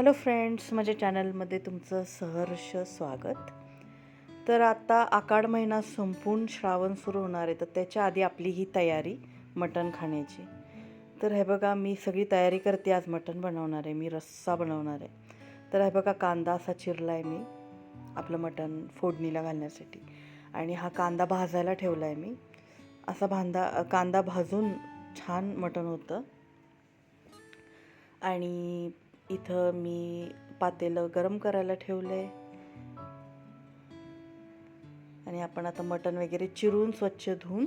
Hello friends, माझ्या चॅनलमध्ये तुमचं सहर्ष स्वागत. तर आता आषाढ महिना संपून श्रावण सुरू होणार आहे, तर त्याच्या आधी आपली ही तयारी मटण खाण्याची. तर हे बघा, मी सगळी तयारी करते. आज मटण बनवणार आहे, मी रस्सा बनवणार आहे. तर हे बघा, कांदा असा चिरला आहे मी आपलं मटण फोडणीला घालण्यासाठी, आणि हा कांदा भाजायला ठेवला आहे मी. असा कांदा भाजून छान मटण होतं. आणि इथं मी पातेलं गरम करायला ठेवलं आहे, आणि आपण आता मटण वगैरे चिरून स्वच्छ धुवून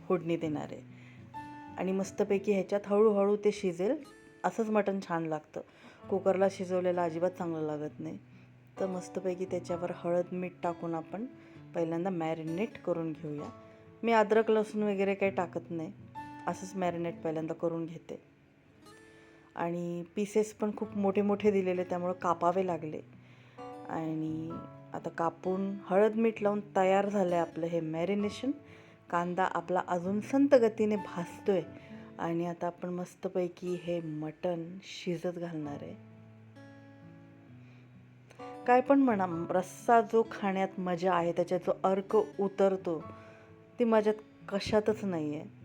फोडणी देणार आहे. आणि मस्तपैकी ह्याच्यात हळूहळू ते शिजेल. असंच मटण छान लागतं, कुकरला शिजवलेलं अजिबात चांगलं लागत नाही. तर मस्तपैकी त्याच्यावर हळद मीठ टाकून आपण पहिल्यांदा मॅरिनेट करून घेऊया. मी अद्रक लसूण वगैरे काही टाकत नाही, असंच मॅरिनेट पहिल्यांदा करून घेते. आणि पीसेस पण खूप मोठे मोठे दिलेले, त्यामुळं कापावे लागले. आणि आता कापून हळद मीठ लावून तयार झालं आहे आपलं हे मॅरिनेशन. कांदा आपला अजून संत गतीने भाजतो आहे, आणि आता आपण मस्तपैकी हे मटण शिजत घालणार आहे. काय पण म्हणा, रस्सा जो खाण्यात मजा आहे, त्याच्यात जो अर्क उतरतो, ती माझ्यात कशातच नाही आहे.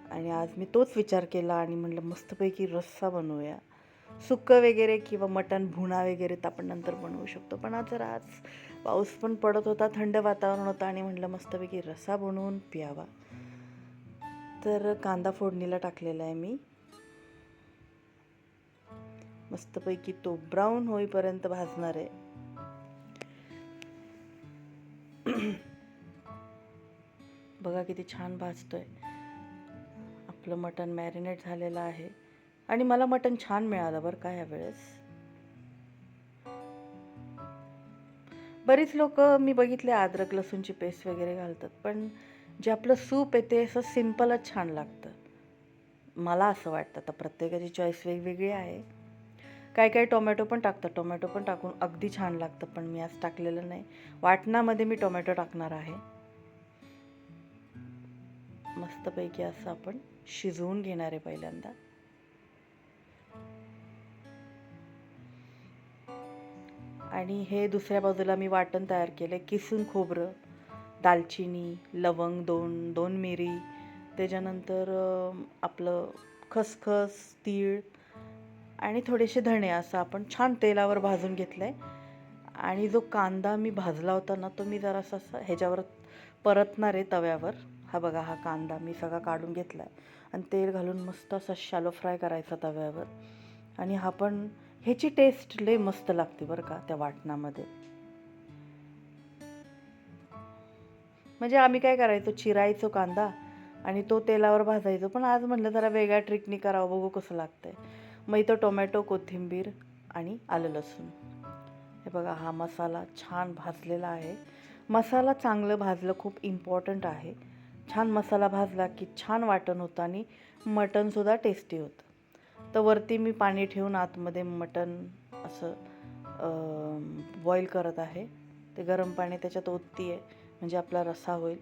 आणि आज मी तोच विचार केला आणि म्हटलं मस्तपैकी रस्सा बनवूया. सुक्कं वगैरे किंवा मटण भुना वगैरे तर आपण नंतर बनवू शकतो, पण आज पाऊस पण पडत होता, थंड वातावरण होतं, आणि म्हटलं मस्तपैकी रस्सा बनवून प्यावा. तर कांदा फोडणीला टाकलेला आहे मी. मस्तपैकी तो ब्राऊन होईपर्यंत भाजणार आहे. बघा किती छान भाजतोय. आपलं मटण मॅरिनेट झालेलं आहे, आणि मला मटण छान मिळालं बरं का यावेळेस. बरीच लोक मी बघितले अद्रक लसूणची पेस्ट वगैरे घालतात, पण जे आपलं सूप आहे ते असं सिम्पलच छान लागतं, मला असं वाटतं. आता प्रत्येकाची चॉईस वेगवेगळी आहे. काय टोमॅटो पण टाकतात, टोमॅटो पण टाकून अगदी छान लागतं, पण मी आज टाकलेलं नाही. वाटणामध्ये मी टोमॅटो टाकणार आहे. मस्तपैकी असं आपण शिजवून घेणार आहे पहिल्यांदा. आणि हे दुसऱ्या बाजूला मी वाटण तयार केलं आहे. किसून खोबरं, दालचिनी, लवंग, दोन मिरी, त्याच्यानंतर आपलं खसखस, तीळ आणि थोडेसे धणे, असं आपण छान तेलावर भाजून घेतलं आहे. आणि जो कांदा मी भाजला होता ना, तो मी जरासा असं ह्याच्यावर परतणार आहे तव्यावर. हा बघा, हा कांदा मी सगळा काढून घेतला आहे, आणि तेल घालून मस्त असा शॅलो फ्राय करायचा तव्यावर. आणि हा पण ह्याची टेस्ट लय मस्त लागते बरं का त्या वाटणामध्ये. म्हणजे आम्ही काय करायचो, चिरायचो कांदा आणि तो तेलावर भाजायचो, पण आज म्हटलं जरा वेगळ्या ट्रिकनी करावं, बघू कसं लागतंय. मग इथं टोमॅटो, कोथिंबीर आणि आलं लसूण. हे बघा, हा मसाला छान भाजलेला आहे. मसाला चांगलं भाजलं खूप इम्पॉर्टंट आहे. छान मसाला भाजला की छान वाटण होतं, आणि मटणसुद्धा टेस्टी होतं. तर वरती मी पाणी ठेवून आतमध्ये मटण असं बॉईल करत आहे. ते गरम पाणी त्याच्यात ओतती आहे, म्हणजे आपला रस्सा होईल.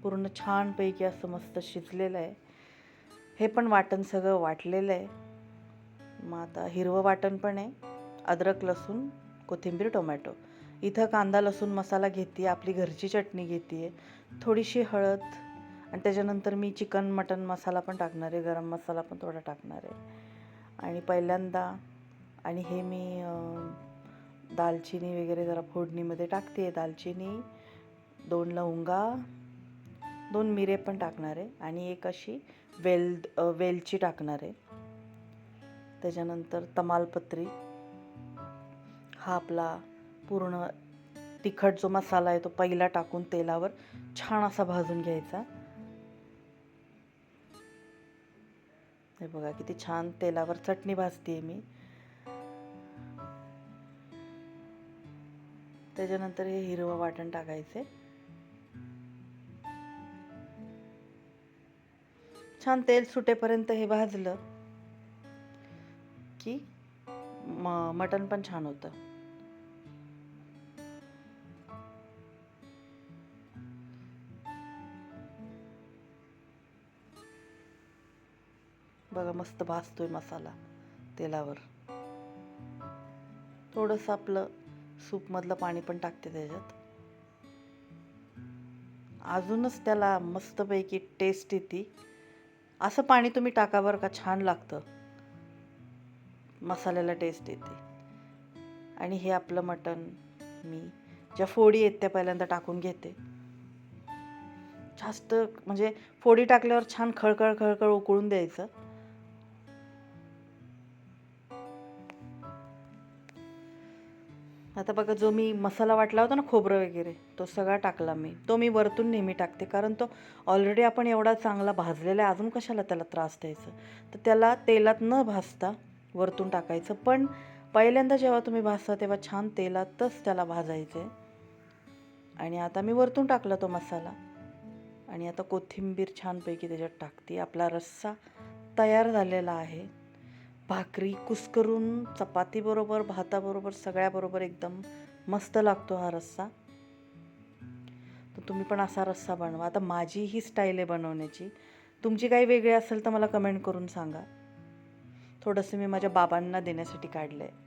पूर्ण छानपैकी असं मस्त शिजलेलं आहे. हे पण वाटण सगळं वाटलेलं आहे. मग आता हिरवं वाटण पण आहे, अद्रक लसूण, कोथिंबीर, टोमॅटो. इथं कांदा लसूण मसाला घेते, आपली घरची चटणी घेते आहे, थोडीशी हळद, आणि त्याच्यानंतर मी चिकन मटन मसाला पण टाकणार आहे, गरम मसाला पण थोडा टाकणार आहे. आणि पहिल्यांदा आणि हे मी दालचिनी वगैरे जरा फोडणीमध्ये टाकते आहे. दालचिनी, 2 लवंगा, 2 मिरे पण टाकणार आहे, आणि एक अशी वेलची टाकणार आहे. त्याच्यानंतर तमालपत्री. हा आपला पूर्ण तिखट जो मसाला आहे तो पहिला टाकून तेलावर छान असा भाजून घ्यायचा. हे बघा किती छान तेलावर चटणी भाजते मी. त्याच्यानंतर हे हिरवं वाटण टाकायचे. छान तेल सुटेपर्यंत हे भाजलं की मटण पण छान होतं. बघा मस्त भाजतोय मसाला तेलावर. थोडंसं आपलं सूपमधलं पाणी पण टाकते त्याच्यात. अजूनच त्याला मस्तपैकी टेस्ट येते. असं पाणी तुम्ही टाका बरं का, छान लागतं, मसाल्याला टेस्ट येते. आणि हे आपलं मटण मी ज्या फोडी आहेत त्या पहिल्यांदा टाकून घेते. जास्त म्हणजे फोडी टाकल्यावर छान खळखळ खळखळ उकळून द्यायचं. आता बघा, जो मी मसाला वाटला होता ना, खोबरं वगैरे, तो सगळा टाकला मी. तो मी वरतून नेहमी टाकते, कारण तो ऑलरेडी आपण एवढा चांगला भाजलेला आहे, अजून कशाला त्याला त्रास द्यायचं. तर त्याला तेलात न भाजता वरतून टाकायचं. पण पहिल्यांदा जेव्हा तुम्ही भाजता तेव्हा छान तेलातच त्याला भाजायचं आहे. आणि आता मी वरतून टाकला तो मसाला. आणि आता कोथिंबीर छानपैकी त्याच्यात टाकते. आपला रस्सा तयार झालेला आहे. भाकरी कुस्करून चपातीबरोबर, भाताबरोबर, सगळ्याबरोबर एकदम मस्त लागतो हा रस्सा. तर तुम्ही पण असा रस्सा बनवा. आता माझी ही स्टाईल आहे बनवण्याची. तुमची काही वेगळी असेल तर मला कमेंट करून सांगा. थोडंसं मी माझ्या बाबांना देण्यासाठी काढलं आहे.